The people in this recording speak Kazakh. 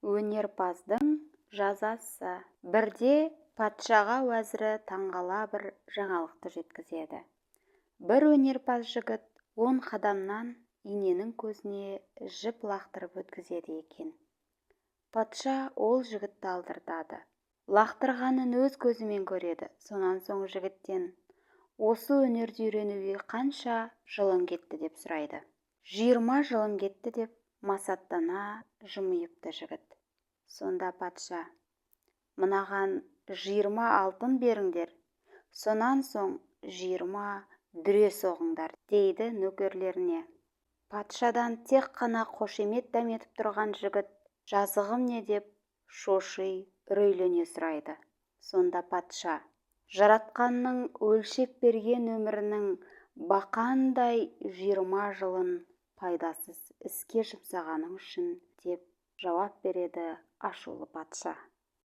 Өнерпаздың жазасы. Бірде патшаға уәзірі таңғала бір жаңалықты жеткізеді. Бір өнерпаз жігіт 10 қадамнан иненің көзіне жіп лақтырып өткізеді екен. Патша ол жігітті алдыртады. Лақтырғанын өз көзімен көреді. Сонан соң жігіттен: осы өнерді үйренуге қанша жылың кетті деп сұрайды. 20 жылым кетті деп масаттана жымиыпты жігіт. Сонда патша: мынаған 20 алтын беріңдер, сонан соң 20 дүре соғыңдар, дейді нөкерлеріне. Патшадан тек қана қошемет дәметіп тұрған жігіт жазығым не деп шоши үрейлене сұрайды. Сонда патша: жаратқанның өлшеп берген өмірінің бақандай 20 жылын пайдасыз іске жұмсағаның үшін деп жауап береді ашулы патша.